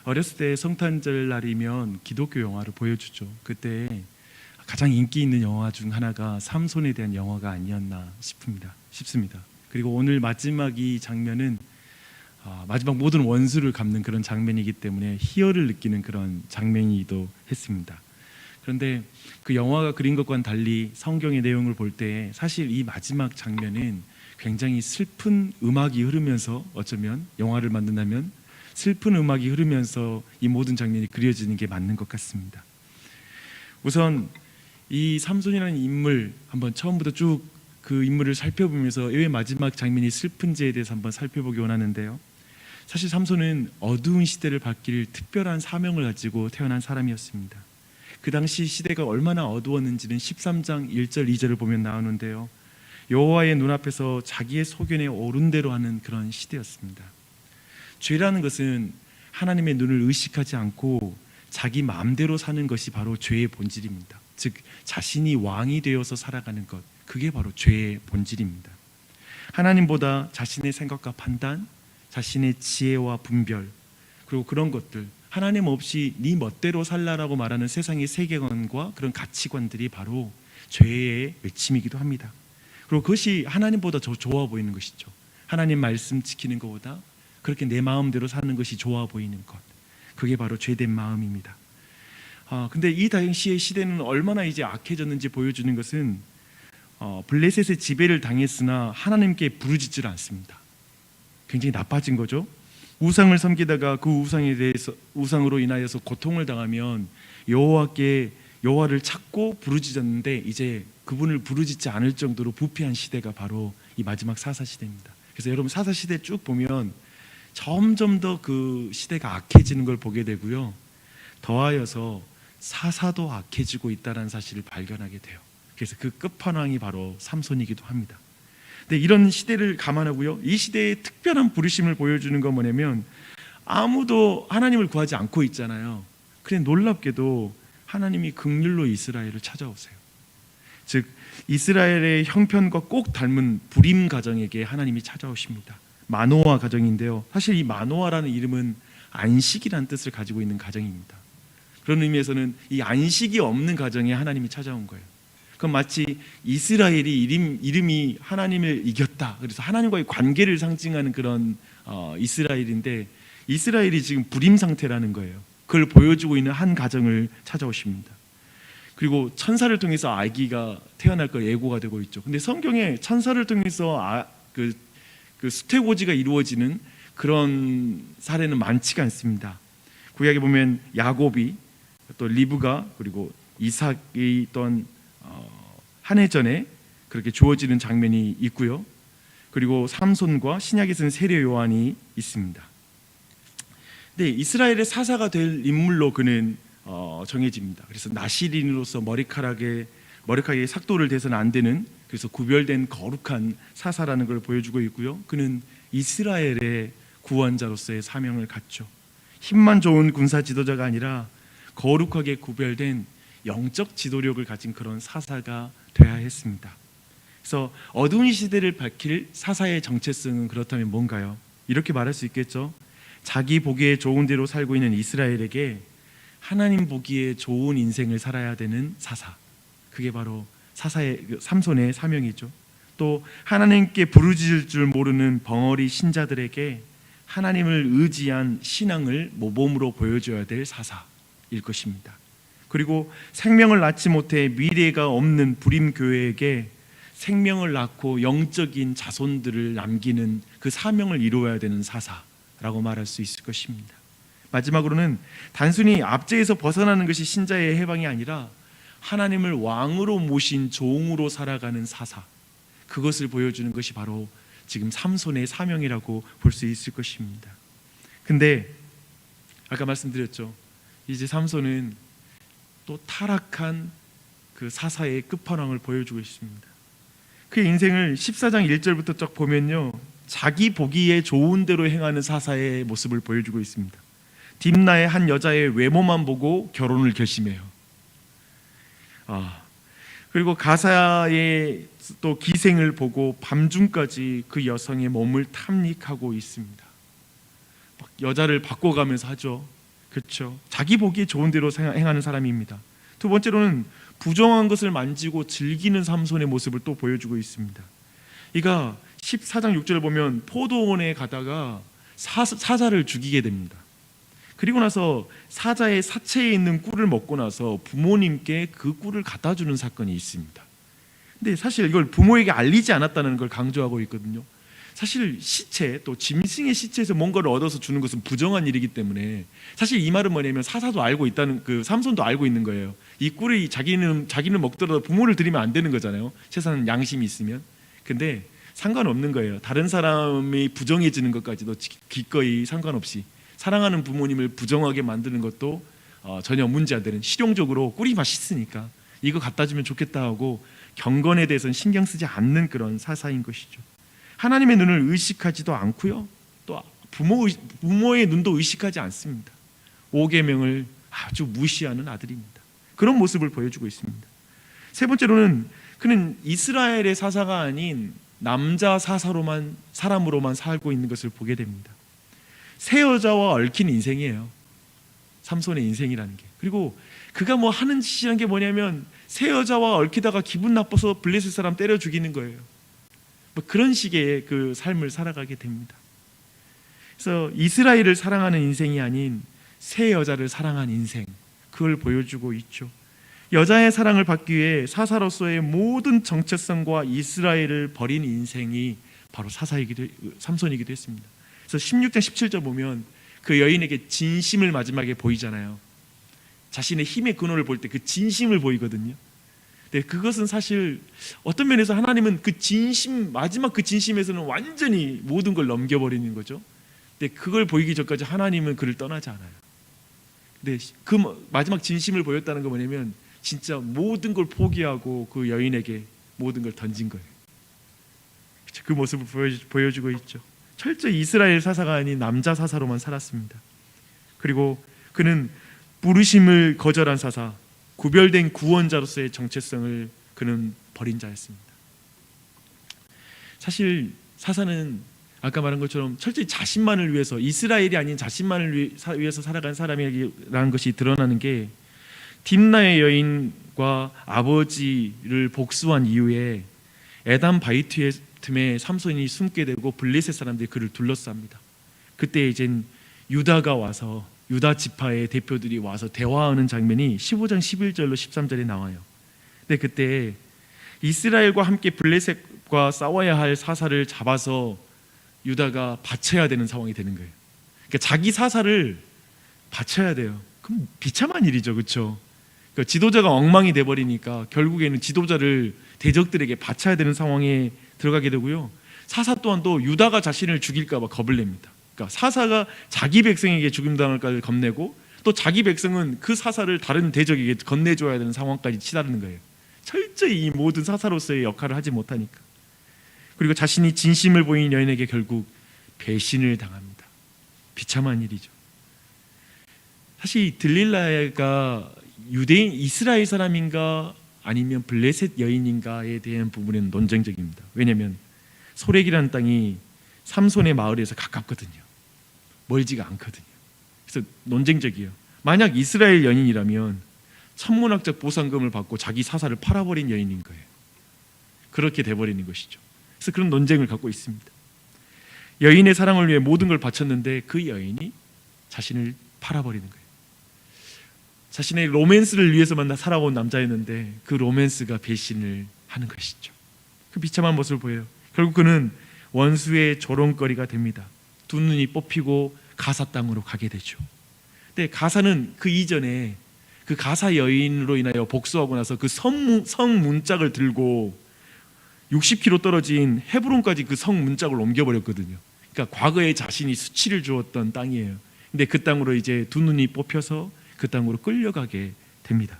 어렸을 때 성탄절 날이면 기독교 영화를 보여주죠. 그때 가장 인기 있는 영화 중 하나가 삼손에 대한 영화가 아니었나 싶습니다. 그리고 오늘 마지막 이 장면은 마지막 모든 원수를 갚는 그런 장면이기 때문에 희열을 느끼는 그런 장면이기도 했습니다. 그런데 그 영화가 그린 것과는 달리 성경의 내용을 볼 때 사실 이 마지막 장면은 굉장히 슬픈 음악이 흐르면서, 어쩌면 영화를 만든다면 슬픈 음악이 흐르면서 이 모든 장면이 그려지는 게 맞는 것 같습니다. 우선 이 삼손이라는 인물 한번 처음부터 쭉 그 인물을 살펴보면서 왜 마지막 장면이 슬픈지에 대해서 한번 살펴보기 원하는데요. 사실 삼손은 어두운 시대를 바뀔 특별한 사명을 가지고 태어난 사람이었습니다. 그 당시 시대가 얼마나 어두웠는지는 13장 1절 2절을 보면 나오는데요. 여호와의 눈앞에서 자기의 소견에 옳은 대로 하는 그런 시대였습니다. 죄라는 것은 하나님의 눈을 의식하지 않고 자기 마음대로 사는 것이 바로 죄의 본질입니다. 즉 자신이 왕이 되어서 살아가는 것, 그게 바로 죄의 본질입니다. 하나님보다 자신의 생각과 판단, 자신의 지혜와 분별, 그리고 그런 것들, 하나님 없이 네 멋대로 살라라고 말하는 세상의 세계관과 그런 가치관들이 바로 죄의 외침이기도 합니다. 그리고 그것이 하나님보다 더 좋아 보이는 것이죠. 하나님 말씀 지키는 것보다 그렇게 내 마음대로 사는 것이 좋아 보이는 것, 그게 바로 죄된 마음입니다. 근데 이 당시의 시대는 얼마나 이제 악해졌는지 보여주는 것은 블레셋의 지배를 당했으나 하나님께 부르짖질 않습니다. 굉장히 나빠진 거죠. 우상을 섬기다가 그 우상으로 인하여서 고통을 당하면 여호와를 찾고 부르짖었는데 이제 그분을 부르짖지 않을 정도로 부패한 시대가 바로 이 마지막 사사 시대입니다. 그래서 여러분 사사 시대 쭉 보면 점점 더 그 시대가 악해지는 걸 보게 되고요. 더하여서 사사도 악해지고 있다는 사실을 발견하게 돼요. 그래서 그 끝판왕이 바로 삼손이기도 합니다. 근데 이런 시대를 감안하고요, 이 시대의 특별한 부르심을 보여주는 건 뭐냐면 아무도 하나님을 구하지 않고 있잖아요. 그래 놀랍게도 하나님이 긍휼로 이스라엘을 찾아오세요. 즉 이스라엘의 형편과 꼭 닮은 불임 가정에게 하나님이 찾아오십니다. 마노아 가정인데요, 사실 이 마노아라는 이름은 안식이라는 뜻을 가지고 있는 가정입니다. 그런 의미에서는 이 안식이 없는 가정에 하나님이 찾아온 거예요. 그럼 마치 이스라엘이 이름이 하나님을 이겼다, 그래서 하나님과의 관계를 상징하는 그런 이스라엘인데, 이스라엘이 지금 불임 상태라는 거예요. 그걸 보여주고 있는 한 가정을 찾아오십니다. 그리고 천사를 통해서 아기가 태어날 걸 예고가 되고 있죠. 근데 성경에 천사를 통해서 그 수태고지가 이루어지는 그런 사례는 많지가 않습니다. 구약에 보면 야곱이, 또 리브가, 그리고 이삭이 있던 한 해 전에 그렇게 주어지는 장면이 있고요. 그리고 삼손과 신약에서는 세례 요한이 있습니다. 근데 이스라엘의 사사가 될 인물로 그는 정해집니다. 그래서 나시린으로서 머리카락에 삭도를 대서는 안 되는, 그래서 구별된 거룩한 사사라는 걸 보여주고 있고요. 그는 이스라엘의 구원자로서의 사명을 갖죠. 힘만 좋은 군사 지도자가 아니라 거룩하게 구별된 영적 지도력을 가진 그런 사사가 되어야 했습니다. 그래서 어두운 시대를 밝힐 사사의 정체성은 그렇다면 뭔가요? 이렇게 말할 수 있겠죠. 자기 보기에 좋은 대로 살고 있는 이스라엘에게 하나님 보기에 좋은 인생을 살아야 되는 사사, 그게 바로 삼손의 사명이죠. 또 하나님께 부르짖을 줄 모르는 벙어리 신자들에게 하나님을 의지한 신앙을 모범으로 보여줘야 될 사사일 것입니다. 그리고 생명을 낳지 못해 미래가 없는 불임 교회에게 생명을 낳고 영적인 자손들을 남기는 그 사명을 이루어야 되는 사사라고 말할 수 있을 것입니다. 마지막으로는 단순히 압제에서 벗어나는 것이 신자의 해방이 아니라 하나님을 왕으로 모신 종으로 살아가는 사사, 그것을 보여주는 것이 바로 지금 삼손의 사명이라고 볼 수 있을 것입니다. 근데 아까 말씀드렸죠, 이제 삼손은 또 타락한 그 사사의 끝판왕을 보여주고 있습니다. 그의 인생을 14장 1절부터 쫙 보면요, 자기 보기에 좋은 대로 행하는 사사의 모습을 보여주고 있습니다. 딥나의 한 여자의 외모만 보고 결혼을 결심해요. 그리고 가사의 또 기생을 보고 밤중까지 그 여성의 몸을 탐닉하고 있습니다. 막 여자를 바꿔가면서 하죠. 그렇죠. 자기 보기에 좋은 대로 행하는 사람입니다. 두 번째로는 부정한 것을 만지고 즐기는 삼손의 모습을 또 보여주고 있습니다. 이가 14장 6절을 보면 포도원에 가다가 사자를 죽이게 됩니다. 그리고 나서 사자의 사체에 있는 꿀을 먹고 나서 부모님께 그 꿀을 갖다 주는 사건이 있습니다. 근데 사실 이걸 부모에게 알리지 않았다는 걸 강조하고 있거든요. 사실 시체, 또 짐승의 시체에서 뭔가를 얻어서 주는 것은 부정한 일이기 때문에 사실 이 말은 뭐냐면 사사도 알고 있다는, 그 삼손도 알고 있는 거예요. 이 꿀이 자기는 먹더라도 부모를 드리면 안 되는 거잖아요. 최소한 양심이 있으면. 근데 상관없는 거예요. 다른 사람이 부정해지는 것까지도 기꺼이 상관없이 사랑하는 부모님을 부정하게 만드는 것도 전혀 문제 안 되는, 실용적으로 꿀이 맛있으니까 이거 갖다 주면 좋겠다 하고 경건에 대해서는 신경 쓰지 않는 그런 사사인 것이죠. 하나님의 눈을 의식하지도 않고요, 또 부모의 눈도 의식하지 않습니다. 5계명을 아주 무시하는 아들입니다. 그런 모습을 보여주고 있습니다. 세 번째로는 그는 이스라엘의 사사가 아닌 남자 사람으로만 살고 있는 것을 보게 됩니다. 새 여자와 얽힌 인생이에요, 삼손의 인생이라는 게. 그리고 그가 뭐 하는 짓이란 게 뭐냐면 새 여자와 얽히다가 기분 나빠서 블레셋 사람 때려 죽이는 거예요. 뭐 그런 식의 그 삶을 살아가게 됩니다. 그래서 이스라엘을 사랑하는 인생이 아닌 새 여자를 사랑한 인생, 그걸 보여주고 있죠. 여자의 사랑을 받기 위해 사사로서의 모든 정체성과 이스라엘을 버린 인생이 바로 삼손이기도 했습니다. 그래서 16장 17절 보면 그 여인에게 진심을 마지막에 보이잖아요. 자신의 힘의 근원을 볼 때 그 진심을 보이거든요. 근데 그것은 사실 어떤 면에서 하나님은 그 진심, 마지막 그 진심에서는 완전히 모든 걸 넘겨버리는 거죠. 근데 그걸 보이기 전까지 하나님은 그를 떠나지 않아요. 근데 그 마지막 진심을 보였다는 건 뭐냐면 진짜 모든 걸 포기하고 그 여인에게 모든 걸 던진 거예요. 그 모습을 보여주고 있죠. 철저히 이스라엘 사사가 아닌 남자 사사로만 살았습니다. 그리고 그는 부르심을 거절한 사사, 구별된 구원자로서의 정체성을 그는 버린 자였습니다. 사실 사사는 아까 말한 것처럼 철저히 자신만을 위해서, 이스라엘이 아닌 자신만을 위해서 살아간 사람이라는 것이 드러나는 게 딥나의 여인과 아버지를 복수한 이후에 에담 바이트의 틈에 삼손이 숨게 되고 블레셋 사람들이 그를 둘러쌉니다. 그때 이젠 유다가 와서, 유다 지파의 대표들이 와서 대화하는 장면이 15장 11절로 13절에 나와요. 근데 그때 이스라엘과 함께 블레셋과 싸워야 할 사사를 잡아서 유다가 바쳐야 되는 상황이 되는 거예요. 그러니까 자기 사사를 바쳐야 돼요. 그럼 비참한 일이죠, 그렇죠? 그러니까 지도자가 엉망이 돼버리니까 결국에는 지도자를 대적들에게 바쳐야 되는 상황에 들어가게 되고요. 사사 또한 또 유다가 자신을 죽일까 봐 겁을 냅니다. 그러니까 사사가 자기 백성에게 죽임당할까 겁내고, 또 자기 백성은 그 사사를 다른 대적에게 건네줘야 되는 상황까지 치달는 거예요. 철저히 이 모든 사사로서의 역할을 하지 못하니까. 그리고 자신이 진심을 보인 여인에게 결국 배신을 당합니다. 비참한 일이죠. 사실 들릴라가 유대인, 이스라엘 사람인가 아니면 블레셋 여인인가에 대한 부분은 논쟁적입니다. 왜냐하면 소렉이라는 땅이 삼손의 마을에서 가깝거든요. 멀지가 않거든요. 그래서 논쟁적이에요. 만약 이스라엘 여인이라면 천문학적 보상금을 받고 자기 사사를 팔아버린 여인인 거예요. 그렇게 돼버리는 것이죠. 그래서 그런 논쟁을 갖고 있습니다. 여인의 사랑을 위해 모든 걸 바쳤는데 그 여인이 자신을 팔아버리는 거예요. 자신의 로맨스를 위해서만 살아온 남자였는데 그 로맨스가 배신을 하는 것이죠. 그 비참한 모습을 보여요. 결국 그는 원수의 조롱거리가 됩니다. 두 눈이 뽑히고 가사 땅으로 가게 되죠. 근데 가사는 그 이전에 그 가사 여인으로 인하여 복수하고 나서 그 성 문짝을 들고 60km 떨어진 헤브론까지 그 성 문짝을 옮겨버렸거든요. 그러니까 과거에 자신이 수치를 주었던 땅이에요. 근데 그 땅으로 이제 두 눈이 뽑혀서 그 땅으로 끌려가게 됩니다.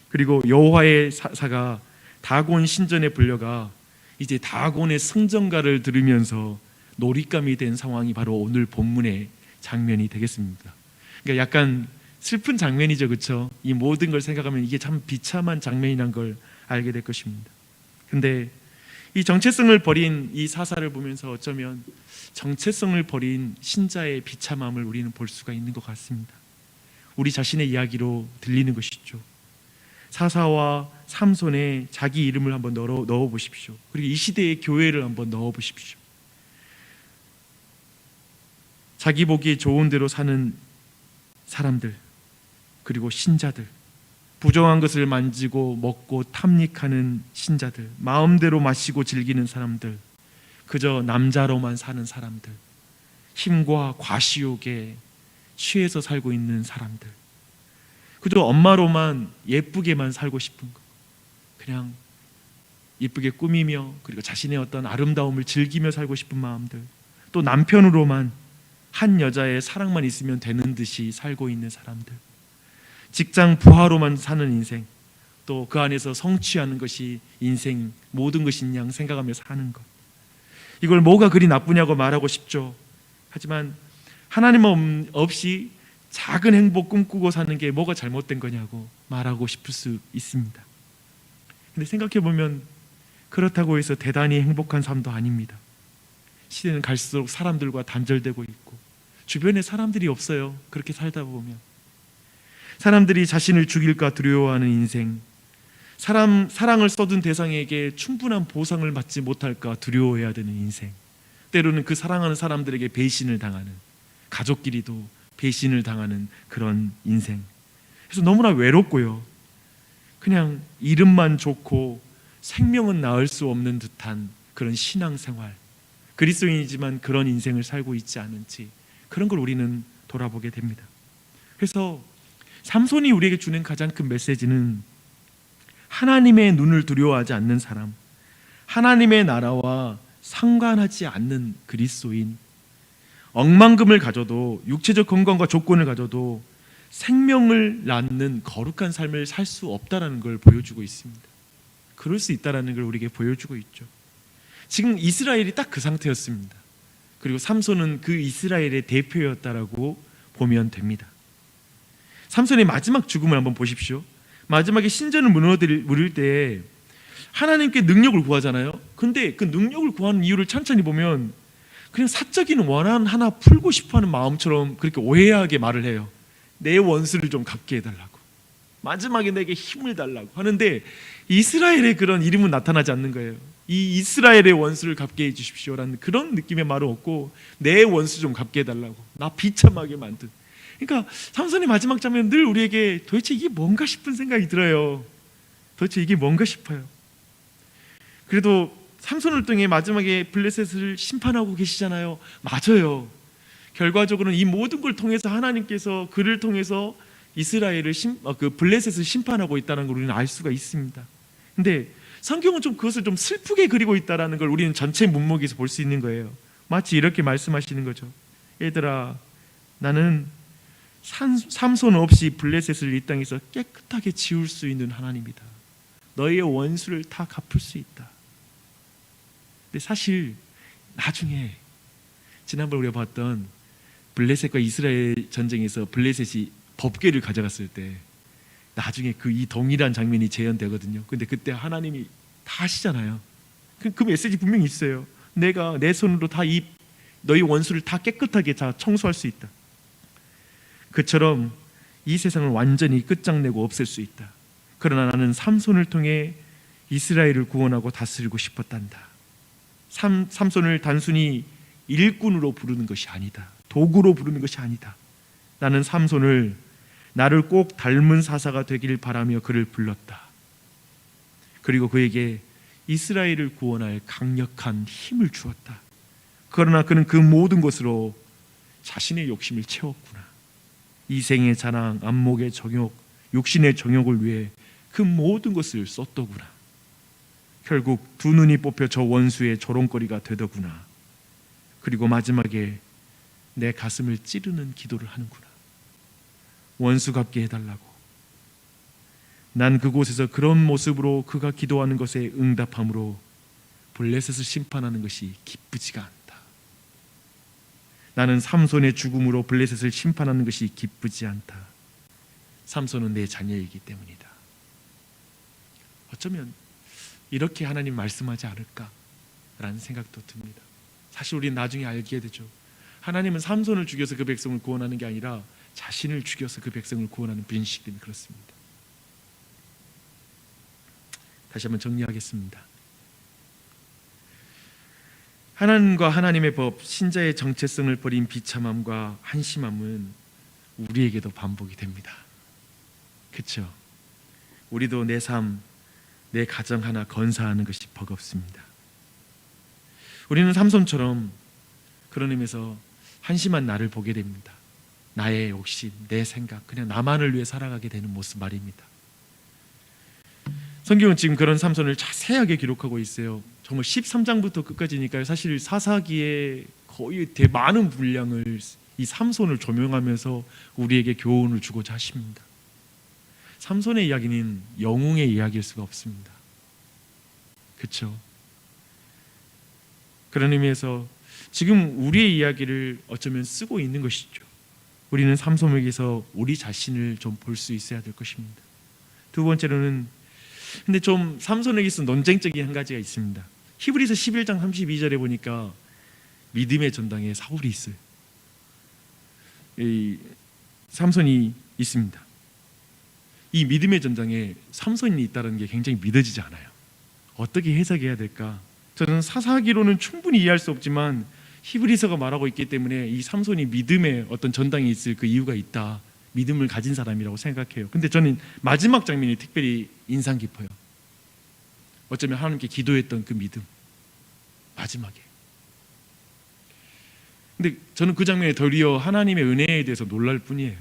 그리고 여호와의 사가 다곤 신전에 불려가 이제 다곤의 승전가를 들으면서 놀잇감이 된 상황이 바로 오늘 본문의 장면이 되겠습니다. 그러니까 약간 슬픈 장면이죠, 그렇죠? 이 모든 걸 생각하면 이게 참 비참한 장면이란 걸 알게 될 것입니다. 근데 이 정체성을 버린 이 사사를 보면서 어쩌면 정체성을 버린 신자의 비참함을 우리는 볼 수가 있는 것 같습니다. 우리 자신의 이야기로 들리는 것이죠. 사사와 삼손에 자기 이름을 한번 넣어 보십시오. 그리고 이 시대의 교회를 한번 넣어 보십시오. 자기 보기에 좋은 대로 사는 사람들, 그리고 신자들, 부정한 것을 만지고 먹고 탐닉하는 신자들, 마음대로 마시고 즐기는 사람들, 그저 남자로만 사는 사람들, 힘과 과시욕에 취해서 살고 있는 사람들, 그저 엄마로만 예쁘게만 살고 싶은 것, 그냥 예쁘게 꾸미며 그리고 자신의 어떤 아름다움을 즐기며 살고 싶은 마음들, 또 남편으로만 한 여자의 사랑만 있으면 되는 듯이 살고 있는 사람들, 직장 부하로만 사는 인생, 또 그 안에서 성취하는 것이 인생, 모든 것인 양 생각하며 사는 것, 이걸 뭐가 그리 나쁘냐고 말하고 싶죠. 하지만 하나님 없이 작은 행복 꿈꾸고 사는 게 뭐가 잘못된 거냐고 말하고 싶을 수 있습니다. 근데 생각해 보면 그렇다고 해서 대단히 행복한 삶도 아닙니다. 시대는 갈수록 사람들과 단절되고 있고 주변에 사람들이 없어요. 그렇게 살다 보면 사람들이 자신을 죽일까 두려워하는 인생, 사랑을 쏟은 대상에게 충분한 보상을 받지 못할까 두려워해야 되는 인생, 때로는 그 사랑하는 사람들에게 배신을 당하는, 가족끼리도 배신을 당하는 그런 인생. 그래서 너무나 외롭고요, 그냥 이름만 좋고 생명은 낳을 수 없는 듯한 그런 신앙생활, 그리스도인이지만 그런 인생을 살고 있지 않은지, 그런 걸 우리는 돌아보게 됩니다. 그래서 삼손이 우리에게 주는 가장 큰 메시지는 하나님의 눈을 두려워하지 않는 사람, 하나님의 나라와 상관하지 않는 그리스도인, 억만금을 가져도, 육체적 건강과 조건을 가져도 생명을 낳는 거룩한 삶을 살 수 없다라는 걸 보여주고 있습니다. 그럴 수 있다라는 걸 우리에게 보여주고 있죠. 지금 이스라엘이 딱 그 상태였습니다. 그리고 삼손은 그 이스라엘의 대표였다라고 보면 됩니다. 삼손의 마지막 죽음을 한번 보십시오. 마지막에 신전을 무너뜨릴 때 하나님께 능력을 구하잖아요. 근데 그 능력을 구하는 이유를 천천히 보면 그냥 사적인 원한 하나 풀고 싶어하는 마음처럼 그렇게 오해하게 말을 해요. 내 원수를 좀 갚게 해달라고, 마지막에 내게 힘을 달라고 하는데 이스라엘의 그런 이름은 나타나지 않는 거예요. 이 이스라엘의 원수를 갚게 해주십시오라는 그런 느낌의 말은 없고, 내 원수 좀 갚게 해달라고, 나 비참하게 만든. 그러니까 삼손의 마지막 장면 늘 우리에게 도대체 이게 뭔가 싶은 생각이 들어요. 도대체 이게 뭔가 싶어요. 그래도 삼손을 통해 마지막에 블레셋을 심판하고 계시잖아요. 맞아요. 결과적으로는 이 모든 걸 통해서 하나님께서 그를 통해서 이스라엘을 블레셋을 심판하고 있다는 걸 우리는 알 수가 있습니다. 근데 성경은 좀 그것을 좀 슬프게 그리고 있다는 걸 우리는 전체 문맥에서 볼 수 있는 거예요. 마치 이렇게 말씀하시는 거죠. 얘들아, 나는 삼손 없이 블레셋을 이 땅에서 깨끗하게 지울 수 있는 하나님이다. 너희의 원수를 다 갚을 수 있다. 근데 사실 나중에 지난번 우리가 봤던 블레셋과 이스라엘 전쟁에서 블레셋이 법궤를 가져갔을 때 나중에 이 동일한 장면이 재현되거든요. 근데 그때 하나님이 다 하시잖아요. 그 메시지 분명히 있어요. 내가 내 손으로 다 너희 원수를 다 깨끗하게 다 청소할 수 있다. 그처럼 이 세상을 완전히 끝장내고 없앨 수 있다. 그러나 나는 삼손을 통해 이스라엘을 구원하고 다스리고 싶었단다. 삼손을 단순히 일꾼으로 부르는 것이 아니다. 도구로 부르는 것이 아니다. 나는 삼손을 나를 꼭 닮은 사사가 되길 바라며 그를 불렀다. 그리고 그에게 이스라엘을 구원할 강력한 힘을 주었다. 그러나 그는 그 모든 것으로 자신의 욕심을 채웠구나. 이생의 자랑, 안목의 정욕, 육신의 정욕을 위해 그 모든 것을 썼더구나. 결국 두 눈이 뽑혀 저 원수의 조롱거리가 되더구나. 그리고 마지막에 내 가슴을 찌르는 기도를 하는구나. 원수 갚게 해달라고. 난 그곳에서 그런 모습으로 그가 기도하는 것에 응답함으로 블레셋을 심판하는 것이 기쁘지가 않다. 나는 삼손의 죽음으로 블레셋을 심판하는 것이 기쁘지 않다. 삼손은 내 자녀이기 때문이다. 어쩌면 이렇게 하나님 말씀하지 않을까라는 생각도 듭니다. 사실 우리는 나중에 알게 되죠. 하나님은 삼손을 죽여서 그 백성을 구원하는 게 아니라 자신을 죽여서 그 백성을 구원하는 분이시기 때문에 그렇습니다. 다시 한번 정리하겠습니다. 하나님과 하나님의 법, 신자의 정체성을 버린 비참함과 한심함은 우리에게도 반복이 됩니다. 그렇죠? 우리도 내 삶, 내 가정 하나 건사하는 것이 버겁습니다. 우리는 삼손처럼 그런 의미에서 한심한 나를 보게 됩니다. 나의 욕심, 내 생각, 그냥 나만을 위해 살아가게 되는 모습 말입니다. 성경은 지금 그런 삼손을 자세하게 기록하고 있어요. 정말 13장부터 끝까지니까요. 사실 사사기에 거의 많은 분량을 이 삼손을 조명하면서 우리에게 교훈을 주고자 하십니다. 삼손의 이야기는 영웅의 이야기일 수가 없습니다. 그렇죠? 그런 의미에서 지금 우리의 이야기를 어쩌면 쓰고 있는 것이죠. 우리는 삼손에게서 우리 자신을 좀 볼 수 있어야 될 것입니다. 두 번째로는 근데 좀 삼손에게서 논쟁적인 한 가지가 있습니다. 히브리서 11장 32절에 보니까 믿음의 전당에 사울이 있어요. 이 삼손이 있습니다. 이 믿음의 전당에 삼손이 있다는 게 굉장히 믿어지지 않아요. 어떻게 해석해야 될까? 저는 사사기로는 충분히 이해할 수 없지만 히브리서가 말하고 있기 때문에 이 삼손이 믿음의 어떤 전당에 있을 그 이유가 있다. 믿음을 가진 사람이라고 생각해요. 근데 저는 마지막 장면이 특별히 인상 깊어요. 어쩌면 하나님께 기도했던 그 믿음, 마지막에. 근데 저는 그 장면에 도리어 하나님의 은혜에 대해서 놀랄 뿐이에요.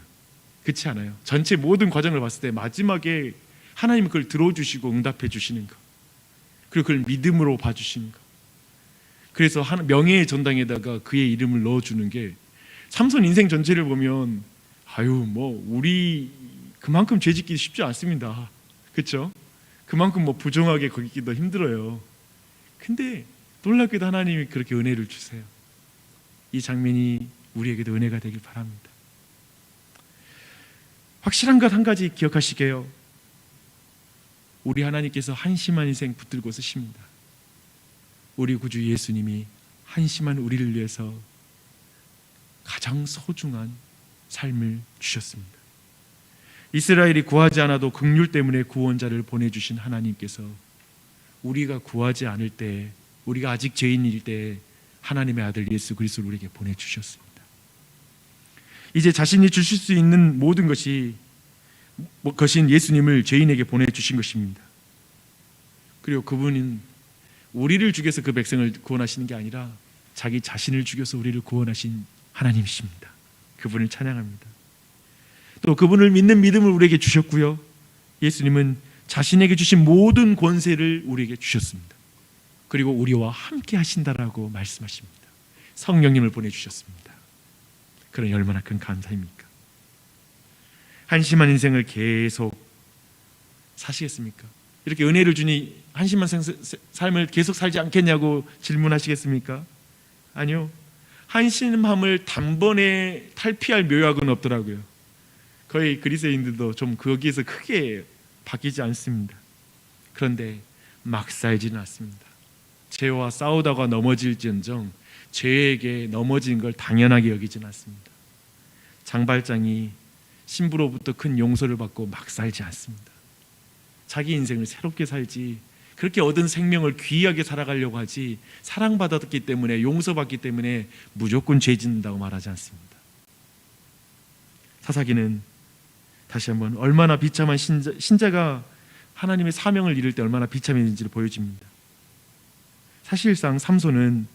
그렇지 않아요? 전체 모든 과정을 봤을 때 마지막에 하나님이 그걸 들어주시고 응답해 주시는 거, 그리고 그걸 믿음으로 봐주시는 거. 그래서 명예의 전당에다가 그의 이름을 넣어주는 게, 삼손 인생 전체를 보면 우리 그만큼 죄짓기 쉽지 않습니다. 그렇죠? 그만큼 부정하게 거기기도 힘들어요. 근데 놀랍게도 하나님이 그렇게 은혜를 주세요. 이 장면이 우리에게도 은혜가 되길 바랍니다. 확실한 것 한 가지 기억하시게요. 우리 하나님께서 한심한 인생 붙들고 쓰십니다. 우리 구주 예수님이 한심한 우리를 위해서 가장 소중한 삶을 주셨습니다. 이스라엘이 구하지 않아도 긍휼 때문에 구원자를 보내주신 하나님께서 우리가 구하지 않을 때, 우리가 아직 죄인일 때 하나님의 아들 예수 그리스도를 우리에게 보내주셨습니다. 이제 자신이 주실 수 있는 모든 것이 것인 예수님을 죄인에게 보내주신 것입니다. 그리고 그분은 우리를 죽여서 그 백성을 구원하시는 게 아니라 자기 자신을 죽여서 우리를 구원하신 하나님이십니다. 그분을 찬양합니다. 또 그분을 믿는 믿음을 우리에게 주셨고요, 예수님은 자신에게 주신 모든 권세를 우리에게 주셨습니다. 그리고 우리와 함께 하신다라고 말씀하십니다. 성령님을 보내주셨습니다. 그러니 얼마나 큰 감사입니까? 한심한 인생을 계속 사시겠습니까? 이렇게 은혜를 주니 한심한 삶을 계속 살지 않겠냐고 질문하시겠습니까? 아니요. 한심함을 단번에 탈피할 묘약은 없더라고요. 거의 그리스도인들도 좀 거기에서 크게 바뀌지 않습니다. 그런데 막 살지는 않습니다. 죄와 싸우다가 넘어질지언정 죄에게 넘어진 걸 당연하게 여기지는 않습니다. 장발장이 신부로부터 큰 용서를 받고 막 살지 않습니다. 자기 인생을 새롭게 살지, 그렇게 얻은 생명을 귀하게 살아가려고 하지, 사랑받았기 때문에, 용서받기 때문에 무조건 죄 짓는다고 말하지 않습니다. 사사기는 다시 한번 얼마나 비참한 신자가 하나님의 사명을 이룰 때 얼마나 비참했는지를 보여줍니다. 사실상 삼손은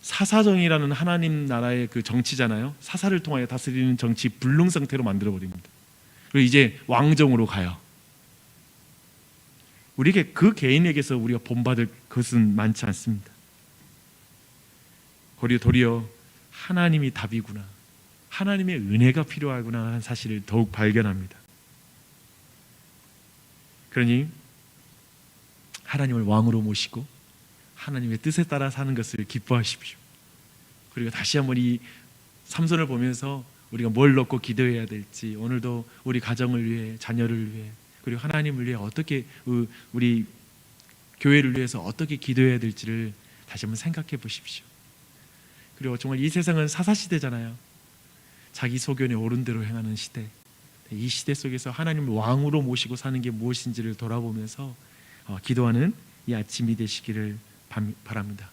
사사정이라는 하나님 나라의 그 정치잖아요. 사사를 통하여 다스리는 정치 불능 상태로 만들어버립니다. 그리고 이제 왕정으로 가요. 우리에게 그 개인에게서 우리가 본받을 것은 많지 않습니다. 도리어 하나님이 답이구나, 하나님의 은혜가 필요하구나 하는 사실을 더욱 발견합니다. 그러니 하나님을 왕으로 모시고 하나님의 뜻에 따라 사는 것을 기뻐하십시오. 그리고 다시 한번 이 삼손을 보면서 우리가 뭘 넣고 기도해야 될지, 오늘도 우리 가정을 위해, 자녀를 위해, 그리고 하나님을 위해 어떻게 우리 교회를 위해서 어떻게 기도해야 될지를 다시 한번 생각해 보십시오. 그리고 정말 이 세상은 사사시대잖아요. 자기 소견에 옳은 대로 행하는 시대. 이 시대 속에서 하나님을 왕으로 모시고 사는 게 무엇인지를 돌아보면서 기도하는 이 아침이 되시기를 바랍니다.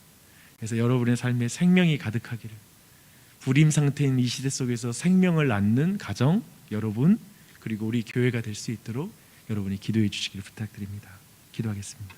그래서 여러분의 삶에 생명이 가득하기를, 불임 상태인 이 시대 속에서 생명을 낳는 가정, 여러분, 그리고 우리 교회가 될 수 있도록 여러분이 기도해 주시기를 부탁드립니다. 기도하겠습니다.